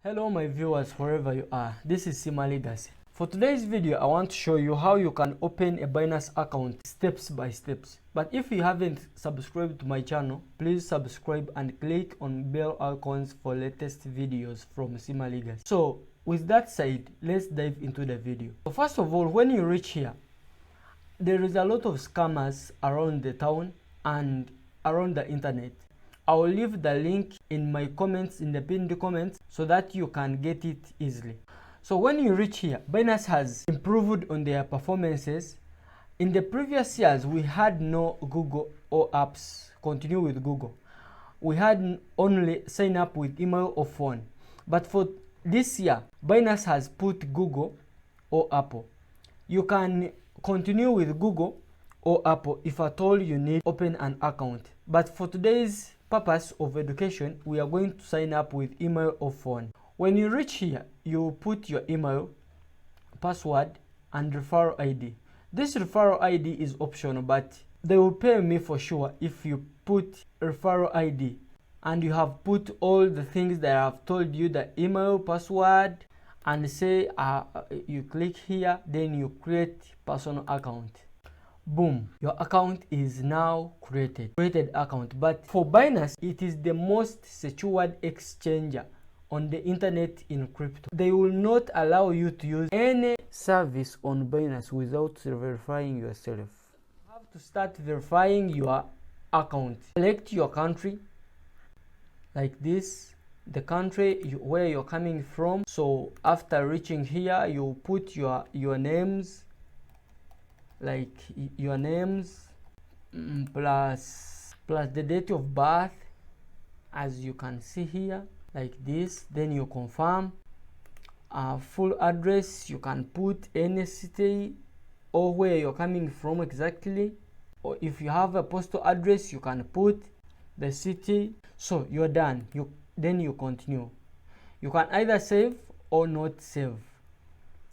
Hello my viewers, wherever you are, this is Sima Legacy. For today's video, I want to show you how you can open a Binance account steps by steps. But if you haven't subscribed to my channel, please subscribe and click on bell icons for latest videos from Sima Legacy. So with that said, let's dive into the video. So first of all, when you reach here, there is a lot of scammers around the town and around the internet. I will leave the link in my comments, in the pinned comments, so that you can get it easily. So when you reach here, Binance has improved on their performances. In the previous years, we had no Google or apps. Continue with Google. We had only sign up with email or phone. But for this year, Binance has put Google or Apple. You can continue with Google or Apple if at all you need to open an account. But for today's purpose of education, we are going to sign up with email or phone. When you reach here, you put your email, password, and referral ID. This referral ID is optional, but they will pay me for sure if you put referral ID and you have put all the things that I have told you, the email, password, and say you click here, then you create personal account. Boom, your account is now created account. But for Binance, it is the most secured exchanger on the internet in crypto. They will not allow you to use any service on Binance without verifying yourself. You have to start verifying your account. Select your country like this, the country where you're coming from. So after reaching here, you put your names, like your names plus the date of birth, as you can see here, like this. Then you confirm. Full address, you can put any city or where you're coming from exactly, or if you have a postal address, you can put the city. So you're done. Then you continue. You can either save or not save.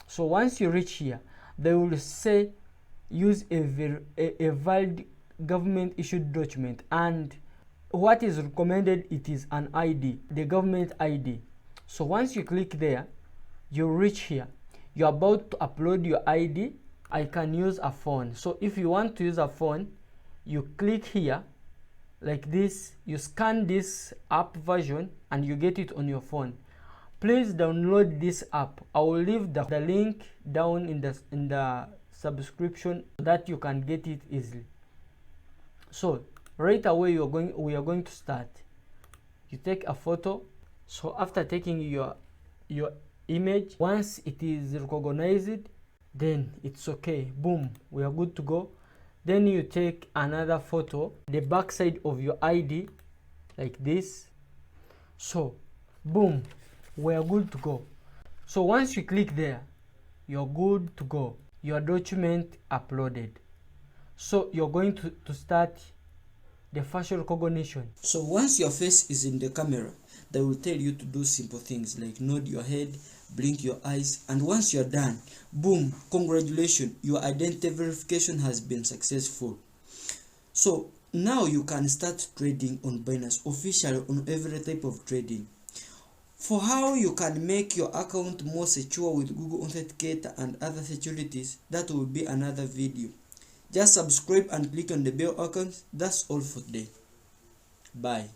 So once you reach here, they will say use a valid government issued document, and what is recommended, it is an ID, the government ID. So once you click there, you reach here, you're about to upload your ID. I can use a phone. So if you want to use a phone, you click here like this, you scan this app version and you get it on your phone. Please download this app. I will leave the link down in the subscription so that you can get it easily. So right away we are going to start. You take a photo. So after taking your image, once it is recognized, then it's okay. Boom, we are good to go. Then you take another photo, the back side of your ID, like this. So boom, we are good to go. So once you click there, you're good to go. Your document uploaded. So you're going to start the facial recognition. So once your face is in the camera, they will tell you to do simple things like nod your head, blink your eyes, and once you're done, boom, congratulations, your identity verification has been successful. So now you can start trading on Binance officially on every type of trading. For how you can make your account more secure with Google Authenticator and other securities, that will be another video. Just subscribe and click on the bell icon. That's all for today. Bye.